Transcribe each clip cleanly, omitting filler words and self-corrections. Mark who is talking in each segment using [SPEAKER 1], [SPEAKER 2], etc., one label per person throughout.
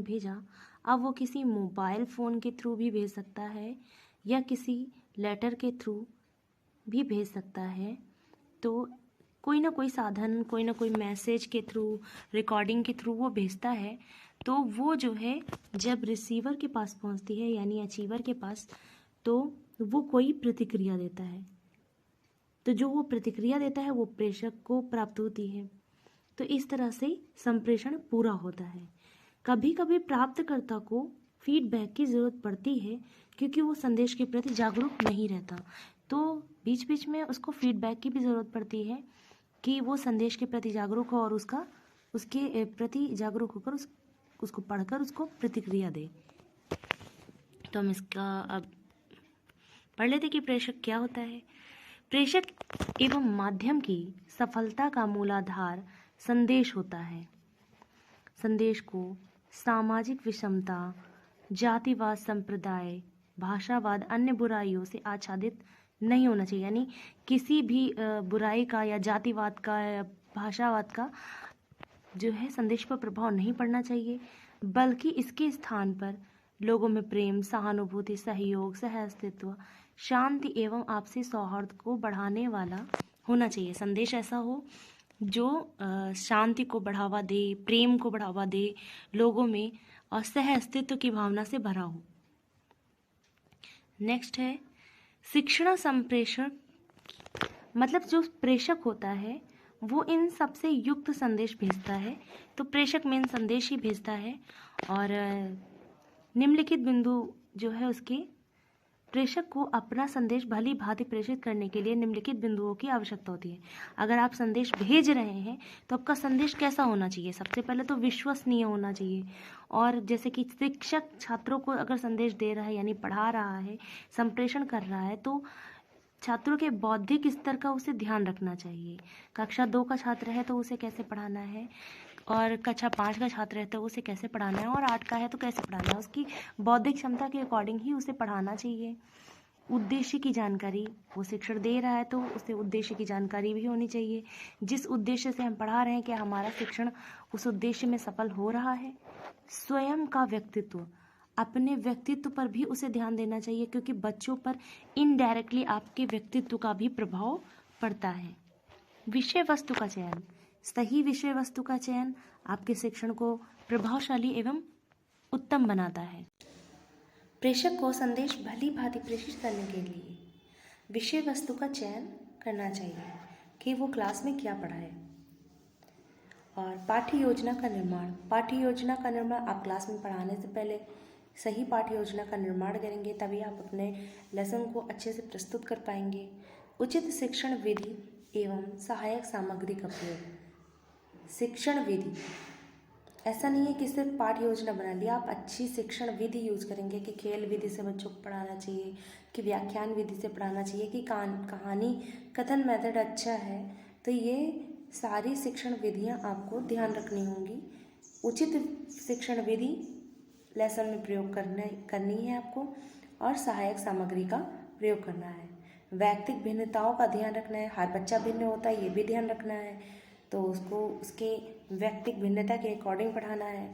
[SPEAKER 1] भेजा, अब वो किसी मोबाइल फ़ोन के थ्रू भी भेज सकता है या किसी लेटर के थ्रू भी भेज सकता है। तो कोई ना कोई साधन, कोई ना कोई मैसेज के थ्रू, रिकॉर्डिंग के थ्रू वो भेजता है। तो वो जो है जब रिसीवर के पास पहुंचती है यानी अचीवर के पास, तो वो कोई प्रतिक्रिया देता है। तो जो वो प्रतिक्रिया देता है वो प्रेषक को प्राप्त होती है। तो इस तरह से संप्रेषण पूरा होता है। कभी कभी प्राप्तकर्ता को फीडबैक की ज़रूरत पड़ती है क्योंकि वो संदेश के प्रति जागरूक नहीं रहता। तो बीच बीच में उसको फीडबैक की भी ज़रूरत पड़ती है कि वो संदेश के प्रति जागरूक हो और उसके प्रति जागरूक होकर उसको पढ़कर उसको प्रतिक्रिया दे। तो हम इसका अब पढ़ लेते कि प्रेषक क्या होता है। प्रेषक एवं माध्यम की सफलता का मूलाधार संदेश होता है। संदेश को सामाजिक विषमता, जातिवाद, संप्रदाय, भाषावाद, अन्य बुराइयों से आच्छादित नहीं होना चाहिए। यानी किसी भी बुराई का या जातिवाद का या भाषावाद का जो है संदेश पर प्रभाव नहीं पड़ना चाहिए, बल्कि इसके स्थान पर लोगों में प्रेम, सहानुभूति, सहयोग, सह-अस्तित्व, शांति एवं आपसी सौहार्द को बढ़ाने वाला होना चाहिए। संदेश ऐसा हो जो शांति को बढ़ावा दे, प्रेम को बढ़ावा दे लोगों में और सह अस्तित्व की भावना से भरा हो। नेक्स्ट है शिक्षण संप्रेषण, मतलब जो प्रेषक होता है वो इन सबसे युक्त संदेश भेजता है। तो प्रेषक मेन संदेश ही भेजता है और निम्नलिखित बिंदु जो है उसके प्रेषक को अपना संदेश भली भांति प्रेषित करने के लिए निम्नलिखित बिंदुओं की आवश्यकता होती है। अगर आप संदेश भेज रहे हैं तो आपका संदेश कैसा होना चाहिए? सबसे पहले तो विश्वसनीय होना चाहिए। और जैसे कि शिक्षक छात्रों को अगर संदेश दे रहा है यानी पढ़ा रहा है, संप्रेषण कर रहा है, तो छात्रों के बौद्धिक स्तर का उसे ध्यान रखना चाहिए। कक्षा 2 का छात्र है तो उसे कैसे पढ़ाना है, और कक्षा 5 का छात्र है तो उसे कैसे पढ़ाना है, और 8 का है तो कैसे पढ़ाना है, उसकी बौद्धिक क्षमता के अकॉर्डिंग ही उसे पढ़ाना चाहिए। उद्देश्य की जानकारी, वो शिक्षण दे रहा है तो उसे उद्देश्य की जानकारी भी होनी चाहिए। जिस उद्देश्य से हम पढ़ा रहे हैं क्या हमारा शिक्षण उस उद्देश्य में सफल हो रहा है। स्वयं का व्यक्तित्व, अपने व्यक्तित्व पर भी उसे ध्यान देना चाहिए क्योंकि बच्चों पर इनडायरेक्टली आपके व्यक्तित्व का भी प्रभाव पड़ता है। विषय वस्तु का चयन, सही विषय वस्तु का चयन आपके शिक्षण को प्रभावशाली एवं उत्तम बनाता है। प्रेषक को संदेश भली भांति प्रेषित करने के लिए विषय वस्तु का चयन करना चाहिए कि वो क्लास में क्या पढ़ाए। और पाठ्य योजना का निर्माण, पाठ्य योजना का निर्माण आप क्लास में पढ़ाने से पहले सही पाठ्य योजना का निर्माण करेंगे तभी आप अपने लेसन को अच्छे से प्रस्तुत कर पाएंगे। उचित शिक्षण विधि एवं सहायक सामग्री का प्रयोग। शिक्षण विधि, ऐसा नहीं है कि सिर्फ पाठ्य योजना बना लिया, आप अच्छी शिक्षण विधि यूज करेंगे कि खेल विधि से बच्चों को पढ़ाना चाहिए, कि व्याख्यान विधि से पढ़ाना चाहिए, कि कहानी कथन मेथड अच्छा है। तो ये सारी शिक्षण विधियाँ आपको ध्यान रखनी होंगी। उचित शिक्षण विधि लेसन में प्रयोग करनी है आपको, और सहायक सामग्री का प्रयोग करना है। वैयक्तिक भिन्नताओं का ध्यान रखना है, हर बच्चा भिन्न होता है ये भी ध्यान रखना है, तो उसको उसके वैयक्तिक भिन्नता के अकॉर्डिंग पढ़ाना है।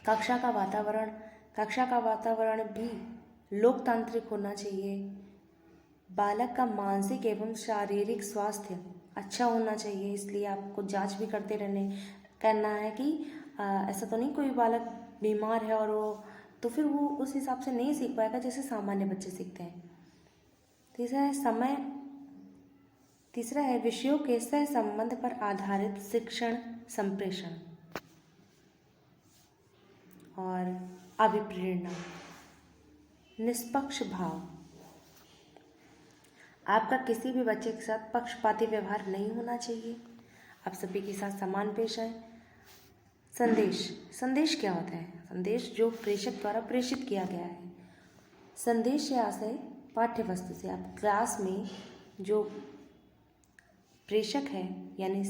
[SPEAKER 1] कक्षा का वातावरण, कक्षा का वातावरण भी लोकतांत्रिक होना चाहिए। बालक का मानसिक एवं शारीरिक स्वास्थ्य अच्छा होना चाहिए, इसलिए आपको जांच भी करते करना है कि ऐसा तो नहीं कोई बालक बीमार है और वो तो फिर वो उस हिसाब से नहीं सीख पाएगा जैसे सामान्य बच्चे सीखते हैं। तीसरा है विषयों के सह संबंध पर आधारित शिक्षण संप्रेषण। और अभिप्रेरणा, निष्पक्ष भाव, आपका किसी भी बच्चे के साथ पक्षपाती व्यवहार नहीं होना चाहिए, आप सभी के साथ समान पेश आए। संदेश क्या होता है? संदेश जो प्रेषक द्वारा प्रेषित किया गया है। संदेश से आशय पाठ्य वस्तु से, आप क्लास में जो प्रेषक है यानी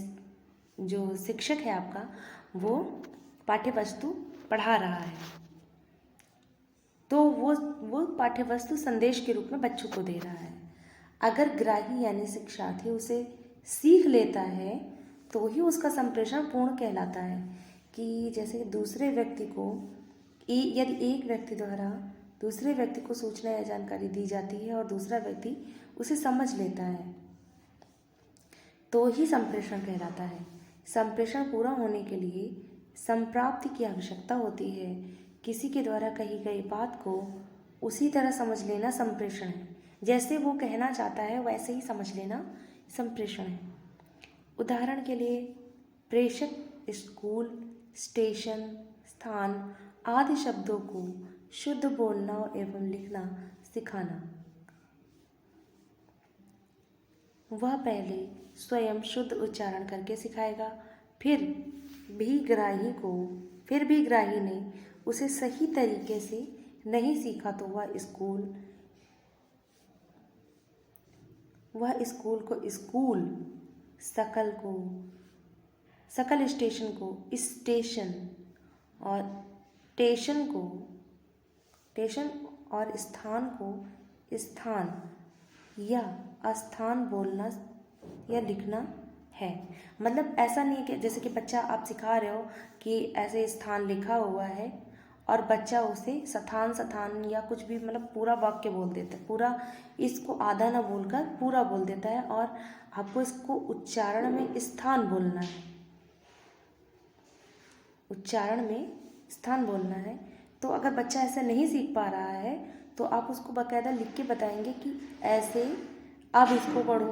[SPEAKER 1] जो शिक्षक है आपका, वो पाठ्य वस्तु पढ़ा रहा है तो वो पाठ्य वस्तु संदेश के रूप में बच्चों को दे रहा है। अगर ग्राही यानी शिक्षार्थी उसे सीख लेता है तो ही उसका संप्रेषण पूर्ण कहलाता है। कि जैसे दूसरे व्यक्ति को यदि एक व्यक्ति द्वारा दूसरे व्यक्ति को सूचना या जानकारी दी जाती है और दूसरा व्यक्ति उसे समझ लेता है तो ही संप्रेषण कहलाता है। संप्रेषण पूरा होने के लिए संप्राप्ति की आवश्यकता होती है। किसी के द्वारा कही गई बात को उसी तरह समझ लेना संप्रेषण है। जैसे वो कहना चाहता है वैसे ही समझ लेना संप्रेषण है। उदाहरण के लिए प्रेषक स्कूल, स्टेशन, स्थान आदि शब्दों को शुद्ध बोलना एवं लिखना सिखाना। वह पहले स्वयं शुद्ध उच्चारण करके सिखाएगा, फिर भी ग्राही ने उसे सही तरीके से नहीं सीखा तो वह स्कूल को स्कूल, सकल स्टेशन को स्टेशन और टेशन और स्थान को स्थान या अस्थान बोलना या लिखना है। मतलब ऐसा नहीं कि जैसे कि बच्चा आप सिखा रहे हो कि ऐसे स्थान लिखा हुआ है और बच्चा उसे स्थान या कुछ भी मतलब पूरा वाक्य बोल देता है, पूरा इसको आधा ना बोलकर पूरा बोल देता है और आपको इसको उच्चारण में स्थान बोलना है, उच्चारण में स्थान बोलना है। तो अगर बच्चा ऐसा नहीं सीख पा रहा है तो आप उसको बाकायदा लिख के बताएंगे कि ऐसे आप इसको पढ़ो,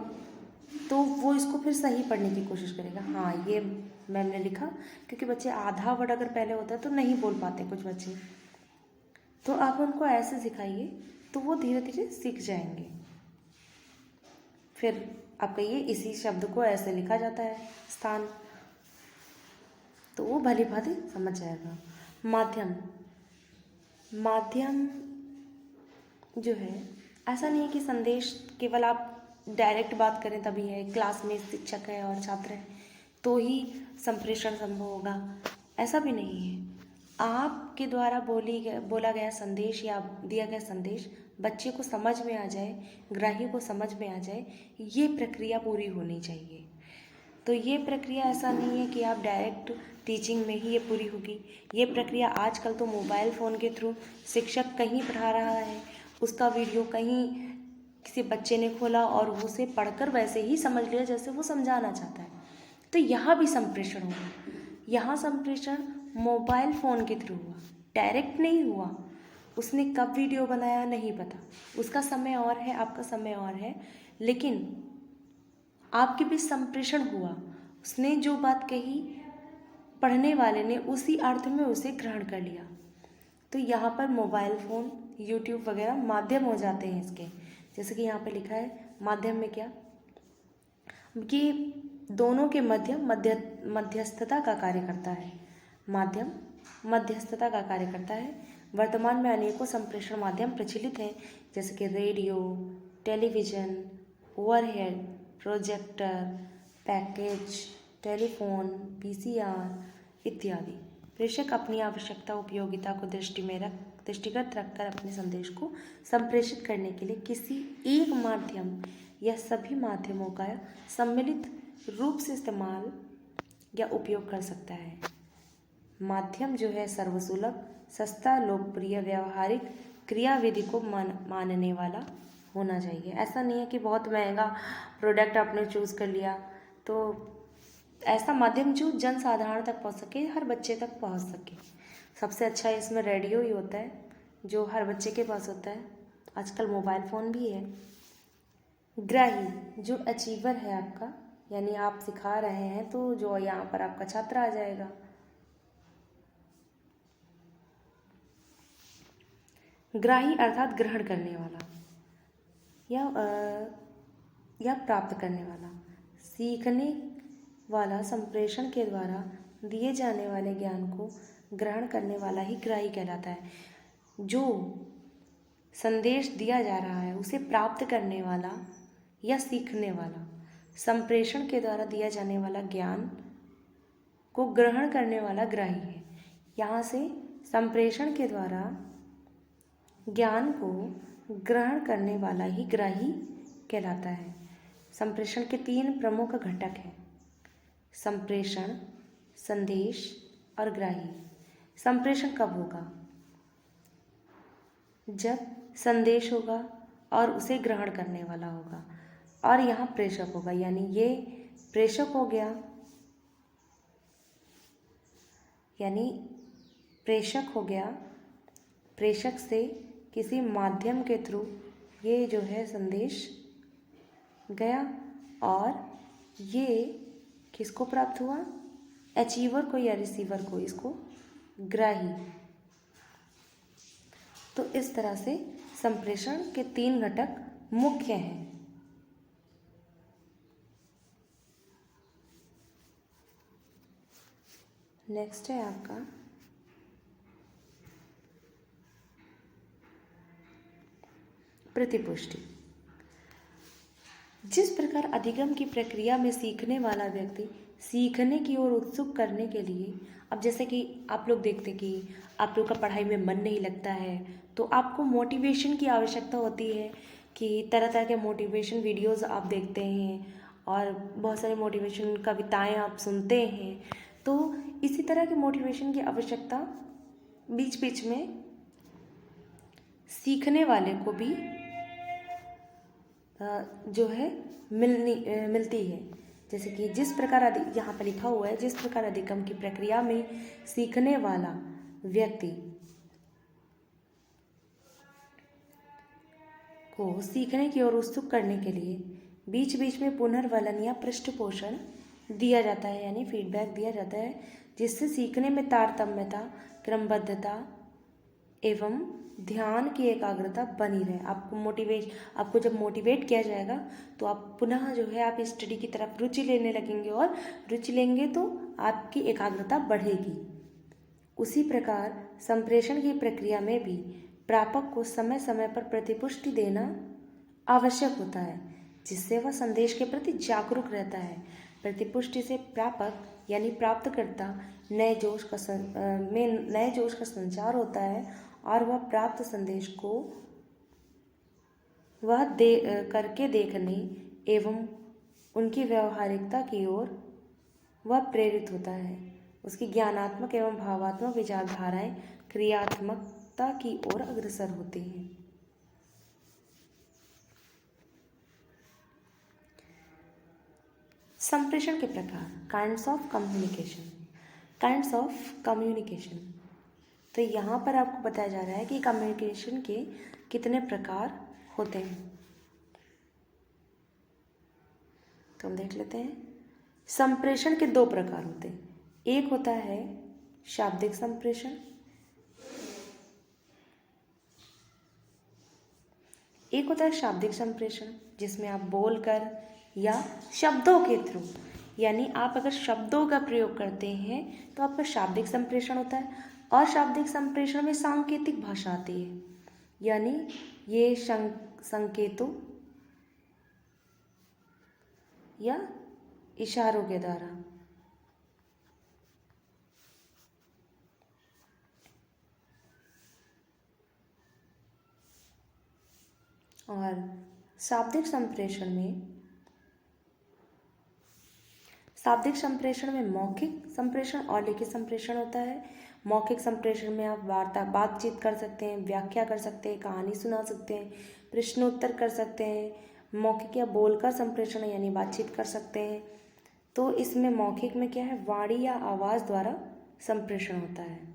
[SPEAKER 1] तो वो इसको फिर सही पढ़ने की कोशिश करेगा। हाँ, ये मैम ने लिखा, क्योंकि बच्चे आधा वर्ड अगर पहले होता है तो नहीं बोल पाते कुछ बच्चे, तो आप उनको ऐसे सिखाइए तो वो धीरे धीरे सीख जाएंगे। फिर आप कहिए इसी शब्द को ऐसे लिखा जाता है स्थान, तो वो भली भांति समझ जाएगा। माध्यम जो है, ऐसा नहीं है कि संदेश केवल आप डायरेक्ट बात करें तभी है, क्लास में शिक्षक है और छात्र है तो ही संप्रेषण संभव होगा, ऐसा भी नहीं है। आपके द्वारा बोला गया संदेश या दिया गया संदेश बच्चे को समझ में आ जाए, ग्राही को समझ में आ जाए, ये प्रक्रिया पूरी होनी चाहिए। तो ये प्रक्रिया ऐसा नहीं है कि आप डायरेक्ट टीचिंग में ही ये पूरी होगी। ये प्रक्रिया आजकल तो मोबाइल फ़ोन के थ्रू शिक्षक कहीं पढ़ा रहा है, उसका वीडियो कहीं किसी बच्चे ने खोला और उसे पढ़कर वैसे ही समझ लिया जैसे वो समझाना चाहता है, तो यहाँ भी संप्रेषण होगा। यहाँ संप्रेषण मोबाइल फ़ोन के थ्रू हुआ, डायरेक्ट नहीं हुआ। उसने कब वीडियो बनाया नहीं पता, उसका समय और है, आपका समय और है, लेकिन आपके बीच संप्रेषण हुआ। उसने जो बात कही पढ़ने वाले ने उसी अर्थ में उसे ग्रहण कर लिया। तो यहाँ पर मोबाइल फ़ोन, यूट्यूब वगैरह माध्यम हो जाते हैं इसके। जैसे कि यहाँ पे लिखा है माध्यम में क्या कि दोनों के मध्यस्थता का कार्य करता है। माध्यम मध्यस्थता का कार्य करता है। वर्तमान में अनेकों संप्रेषण माध्यम प्रचलित हैं, जैसे कि radio, television, overhead projector, package, telephone, PCR इत्यादि। प्रेषक अपनी आवश्यकता उपयोगिता को दृष्टिगत रखकर अपने संदेश को संप्रेषित करने के लिए किसी एक माध्यम या सभी माध्यमों का सम्मिलित रूप से इस्तेमाल या उपयोग कर सकता है। माध्यम जो है सर्वसुलभ, सस्ता, लोकप्रिय, व्यावहारिक क्रियाविधि को मानने वाला होना चाहिए। ऐसा नहीं है कि बहुत महंगा प्रोडक्ट आपने चूज़ कर लिया, तो ऐसा माध्यम जो जन साधारण तक पहुंच सके, हर बच्चे तक पहुंच सके। सबसे अच्छा इसमें रेडियो ही होता है जो हर बच्चे के पास होता है। आजकल मोबाइल फ़ोन भी है। ग्राही जो अचीवर है आपका, यानी आप सिखा रहे हैं तो जो यहाँ पर आपका छात्र आ जाएगा। ग्राही अर्थात ग्रहण करने वाला या प्राप्त करने वाला। सीखने वाला संप्रेषण के द्वारा दिए जाने वाले ज्ञान को ग्रहण करने वाला ही ग्राही कहलाता है। जो संदेश दिया जा रहा है उसे प्राप्त करने वाला या सीखने वाला, संप्रेषण के द्वारा दिया जाने वाला ज्ञान को ग्रहण करने वाला ग्राही है। यहाँ से संप्रेषण के द्वारा ज्ञान को ग्रहण करने वाला ही ग्राही कहलाता है। संप्रेषण के 3 प्रमुख घटक हैं: संप्रेषण, संदेश और ग्राही। संप्रेषण कब होगा? जब संदेश होगा और उसे ग्रहण करने वाला होगा, और यहाँ प्रेषक होगा, यानी ये प्रेषक हो गया, यानी प्रेषक हो गया। प्रेषक से किसी माध्यम के थ्रू ये जो है संदेश गया, और ये किसको प्राप्त हुआ? अचीवर को या रिसीवर को, इसको ग्राही। तो इस तरह से संप्रेषण के 3 घटक मुख्य हैं। नेक्स्ट है आपका प्रतिपुष्टि। जिस प्रकार अधिगम की प्रक्रिया में सीखने वाला व्यक्ति सीखने की ओर उत्सुक करने के लिए, अब जैसे कि आप लोग देखते कि आप लोग का पढ़ाई में मन नहीं लगता है, तो आपको मोटिवेशन की आवश्यकता होती है कि तरह तरह के मोटिवेशन वीडियोस आप देखते हैं और बहुत सारे मोटिवेशन कविताएं आप सुनते हैं। तो इसी तरह के मोटिवेशन की आवश्यकता बीच बीच में सीखने वाले को भी जो है मिलती है। जैसे कि जिस प्रकार यहाँ पर लिखा हुआ है, जिस प्रकार अधिगम की प्रक्रिया में सीखने वाला व्यक्ति को सीखने की ओर उत्सुक करने के लिए बीच बीच में पुनर्वलन या पृष्ठपोषण दिया जाता है, यानी फीडबैक दिया जाता है, जिससे सीखने में तारतम्यता, क्रमबद्धता एवं ध्यान की एकाग्रता बनी रहे। आपको जब मोटिवेट किया जाएगा तो आप पुनः जो है आप स्टडी की तरफ रुचि लेने लगेंगे, और रुचि लेंगे तो आपकी एकाग्रता बढ़ेगी। उसी प्रकार संप्रेषण की प्रक्रिया में भी प्रापक को समय समय पर प्रतिपुष्टि देना आवश्यक होता है, जिससे वह संदेश के प्रति जागरूक रहता है। प्रतिपुष्टि से प्रापक यानी प्राप्तकर्ता नए जोश का संचार होता है, और वह प्राप्त संदेश को वह करके देखने एवं उनकी व्यवहारिकता की ओर वह प्रेरित होता है। उसकी ज्ञानात्मक एवं भावात्मक विचारधाराएं क्रियात्मकता की ओर अग्रसर होती हैं। संप्रेषण के प्रकार, काइंड्स ऑफ कम्युनिकेशन। तो यहाँ पर आपको बताया जा रहा है कि कम्युनिकेशन के कितने प्रकार होते हैं। तो हम देख लेते हैं। संप्रेषण के 2 प्रकार होते हैं। एक होता है शाब्दिक संप्रेषण, जिसमें आप बोलकर या शब्दों के थ्रू, यानी आप अगर शब्दों का प्रयोग करते हैं तो आपका शाब्दिक संप्रेषण होता है। और शाब्दिक संप्रेषण में सांकेतिक भाषा आती है, यानी ये संकेतों या इशारों के द्वारा। और शाब्दिक संप्रेषण में मौखिक संप्रेषण और लिखित संप्रेषण होता है। मौखिक संप्रेषण में आप बातचीत कर सकते हैं, व्याख्या कर सकते हैं, कहानी सुना सकते हैं, प्रश्नोत्तर कर सकते हैं। मौखिक या बोलकर संप्रेषण यानी बातचीत कर सकते हैं। तो इसमें मौखिक में क्या है, वाणी या आवाज़ द्वारा संप्रेषण होता है।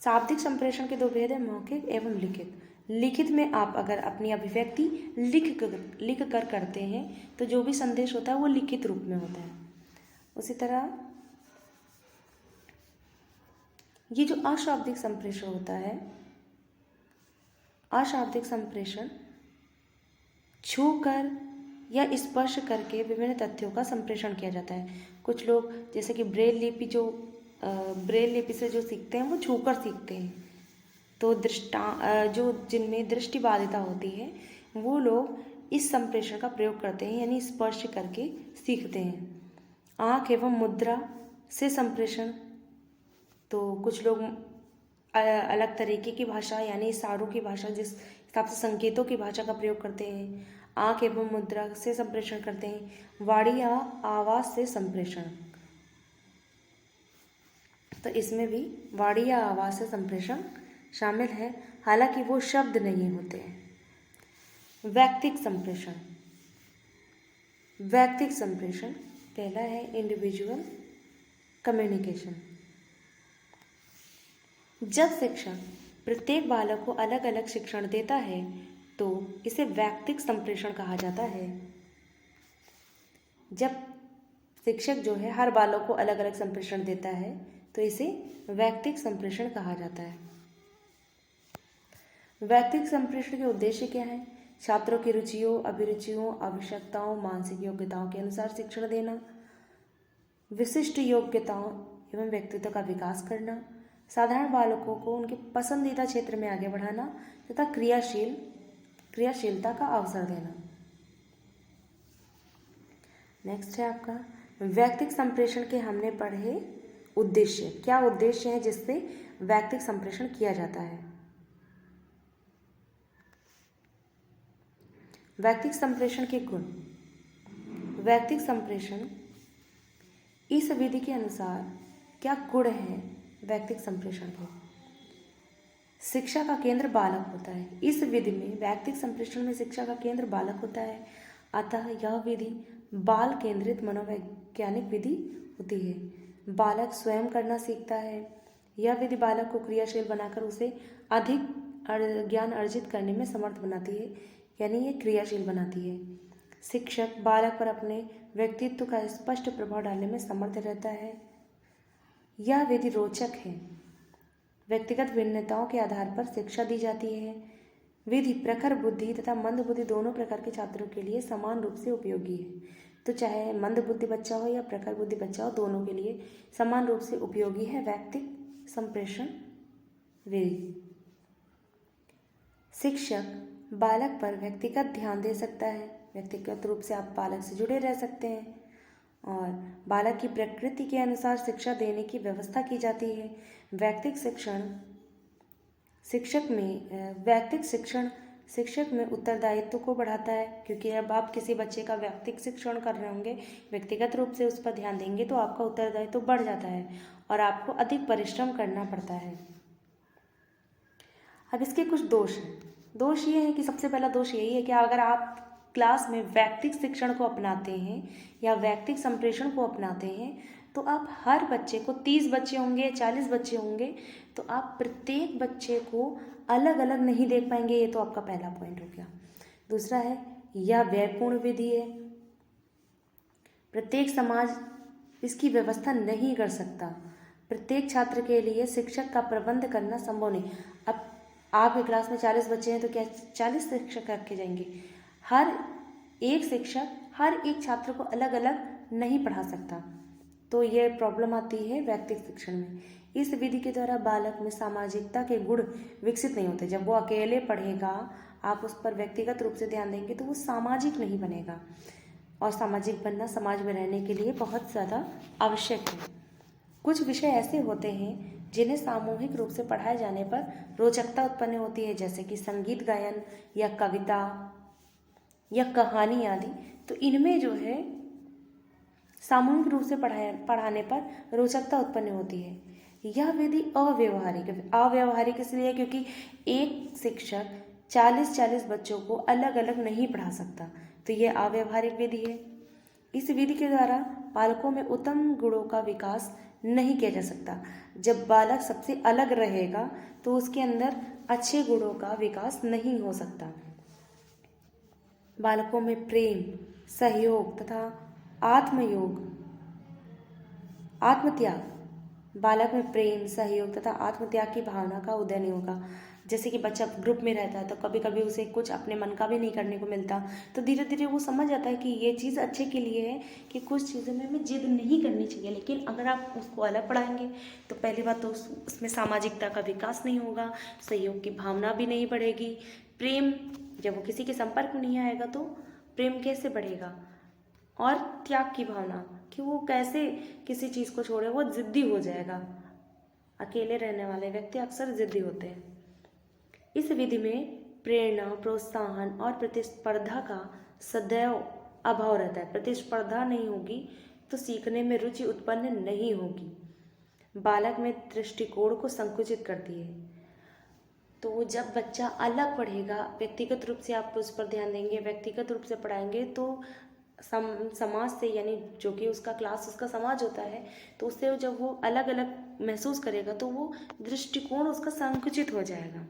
[SPEAKER 1] शाब्दिक संप्रेषण के 2 भेद हैं, मौखिक एवं लिखित। लिखित में आप अगर अपनी अभिव्यक्ति लिख कर करते हैं तो जो भी संदेश होता है वो लिखित रूप में होता है। उसी तरह ये जो अशाब्दिक संप्रेषण होता है, अशाब्दिक संप्रेषण छूकर या स्पर्श करके विभिन्न तथ्यों का संप्रेषण किया जाता है। कुछ लोग जैसे कि ब्रेल लिपि से जो सीखते हैं वो छूकर सीखते हैं। तो जो जिनमें दृष्टिबाधिता होती है वो लोग इस संप्रेषण का प्रयोग करते हैं, यानी स्पर्श करके सीखते हैं। आँख एवं मुद्रा से संप्रेषण, तो कुछ लोग अलग तरीके की भाषा यानी इशारों की भाषा, जिस हिसाब से संकेतों की भाषा का प्रयोग करते हैं। आंख एवं मुद्रा से संप्रेषण करते हैं। वाणी या आवाज से संप्रेषण, तो इसमें भी वाणी या आवाज से संप्रेषण शामिल है, हालांकि वो शब्द नहीं होते हैं। वैयक्तिक संप्रेषण, वैयक्तिक संप्रेषण पहला है इंडिविजुअल कम्युनिकेशन। जब शिक्षक प्रत्येक बालक को अलग अलग शिक्षण देता है तो इसे वैयक्तिक संप्रेषण कहा जाता है। जब शिक्षक जो है हर बालक को अलग अलग संप्रेषण देता है तो इसे वैयक्तिक संप्रेषण कहा जाता है। वैयक्तिक संप्रेषण के उद्देश्य क्या है? छात्रों की रुचियों, अभिरुचियों, आवश्यकताओं, मानसिक योग्यताओं के अनुसार शिक्षण देना, विशिष्ट योग्यताओं एवं व्यक्तित्व का विकास करना, साधारण बालकों को उनके पसंदीदा क्षेत्र में आगे बढ़ाना तथा क्रियाशीलता का अवसर देना। नेक्स्ट है आपका वैयक्तिक संप्रेषण के हमने पढ़े उद्देश्य। क्या उद्देश्य है जिससे वैयक्तिक संप्रेषण किया जाता है? वैयक्तिक संप्रेषण के गुण। वैयक्तिक संप्रेषण, इस विधि के अनुसार क्या गुण है वैयक्तिक संप्रेषण के? शिक्षा का केंद्र बालक होता है। इस विधि में वैयक्तिक संप्रेषण में शिक्षा का केंद्र बालक होता है, अतः यह विधि बाल केंद्रित मनोवैज्ञानिक विधि होती है। बालक स्वयं करना सीखता है। यह विधि बालक को क्रियाशील बनाकर उसे अधिक ज्ञान अर्जित करने में समर्थ बनाती है, यानी ये क्रियाशील बनाती है। शिक्षक बालक पर अपने व्यक्तित्व का स्पष्ट प्रभाव डालने में समर्थ रहता है। यह विधि रोचक है। व्यक्तिगत भिन्नताओं के आधार पर शिक्षा दी जाती है। विधि प्रखर बुद्धि तथा मंद बुद्धि दोनों प्रकार के छात्रों के लिए समान रूप से उपयोगी है। तो चाहे मंद बुद्धि बच्चा हो या प्रखर बुद्धि बच्चा हो, दोनों के लिए समान रूप से उपयोगी है वैयक्तिक संप्रेषण विधि। शिक्षक बालक पर व्यक्तिगत ध्यान दे सकता है। व्यक्तिगत रूप से आप बालक से जुड़े रह सकते हैं और बालक की प्रकृति के अनुसार शिक्षा देने की व्यवस्था की जाती है। वैयक्तिक शिक्षण शिक्षक में उत्तरदायित्व को बढ़ाता है, क्योंकि अब आप किसी बच्चे का वैयक्तिक शिक्षण कर रहे होंगे, व्यक्तिगत रूप से उस पर ध्यान देंगे तो आपका उत्तरदायित्व बढ़ जाता है और आपको अधिक परिश्रम करना पड़ता है। अब इसके कुछ दोष हैं। दोष ये है कि सबसे पहला दोष यही है कि अगर आप क्लास में वैयक्तिक शिक्षण को अपनाते हैं या वैयक्तिक संप्रेषण को अपनाते हैं तो आप हर बच्चे को, 30 बच्चे होंगे, 40 बच्चे होंगे, तो आप प्रत्येक बच्चे को अलग अलग नहीं देख पाएंगे। ये तो आपका पहला पॉइंट हो गया। दूसरा है यह व्ययपूर्ण विधि है। प्रत्येक समाज इसकी व्यवस्था नहीं कर सकता। प्रत्येक छात्र के लिए शिक्षक का प्रबंध करना संभव नहीं। अब आपकी क्लास में 40 बच्चे हैं तो क्या 40 शिक्षक रखे जाएंगे? हर एक शिक्षक हर एक छात्र को अलग अलग नहीं पढ़ा सकता, तो ये प्रॉब्लम आती है वैयक्तिक शिक्षण में। इस विधि के द्वारा बालक में सामाजिकता के गुण विकसित नहीं होते। जब वो अकेले पढ़ेगा, आप उस पर व्यक्तिगत रूप से ध्यान देंगे तो वो सामाजिक नहीं बनेगा, और सामाजिक बनना समाज में रहने के लिए बहुत ज़्यादा आवश्यक है। कुछ विषय ऐसे होते हैं जिन्हें सामूहिक रूप से पढ़ाए जाने पर रोचकता उत्पन्न होती है, जैसे कि संगीत गायन या कविता या कहानी आदि। तो इनमें जो है सामूहिक रूप से पढ़ाने पर रोचकता उत्पन्न होती है। यह विधि अव्यवहारिक इसलिए क्योंकि एक शिक्षक 40-40 बच्चों को अलग अलग नहीं पढ़ा सकता, तो यह अव्यवहारिक विधि है। इस विधि के द्वारा बालकों में उत्तम गुणों का विकास नहीं किया जा सकता। जब बालक सबसे अलग रहेगा तो उसके अंदर अच्छे गुणों का विकास नहीं हो सकता। बालकों में प्रेम, सहयोग तथा आत्मत्याग, बालक में प्रेम, सहयोग तथा आत्मत्याग की भावना का उदय नहीं होगा। जैसे कि बच्चा ग्रुप में रहता है तो कभी कभी उसे कुछ अपने मन का भी नहीं करने को मिलता, तो धीरे धीरे वो समझ जाता है कि ये चीज़ अच्छे के लिए है, कि कुछ चीज़ों में हमें जिद नहीं करनी चाहिए। लेकिन अगर आप उसको अलग पढ़ाएंगे तो पहली बात तो उसमें सामाजिकता का विकास नहीं होगा, सहयोग की भावना भी नहीं बढ़ेगी। प्रेम, जब वो किसी के संपर्क में नहीं आएगा तो प्रेम कैसे बढ़ेगा? और त्याग की भावना, कि वो कैसे किसी चीज़ को छोड़े, वो जिद्दी हो जाएगा। अकेले रहने वाले व्यक्ति अक्सर जिद्दी होते हैं। इस विधि में प्रेरणा, प्रोत्साहन और प्रतिस्पर्धा का सदैव अभाव रहता है। प्रतिस्पर्धा नहीं होगी तो सीखने में रुचि उत्पन्न नहीं होगी। बालक में दृष्टिकोण को संकुचित करती है। तो जब बच्चा अलग पढ़ेगा, व्यक्तिगत रूप से आप उस पर ध्यान देंगे, व्यक्तिगत रूप से पढ़ाएंगे, तो समाज से, यानी जो कि उसका क्लास, उसका समाज होता है, तो उससे जब वो अलग अलग महसूस करेगा तो वो दृष्टिकोण उसका संकुचित हो जाएगा।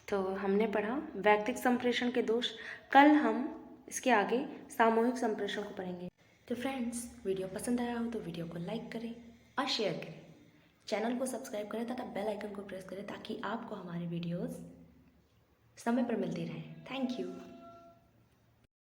[SPEAKER 1] तो हमने पढ़ा व्यक्तिगत संप्रेषण के दोष। कल हम इसके आगे सामूहिक संप्रेषण को पढ़ेंगे। तो फ्रेंड्स, वीडियो पसंद आया हो तो वीडियो को लाइक करें और शेयर करें। चैनल को सब्सक्राइब करें तथा बेल आइकन को प्रेस करें ताकि आपको हमारे वीडियोस समय पर मिलती रहें। Thank you.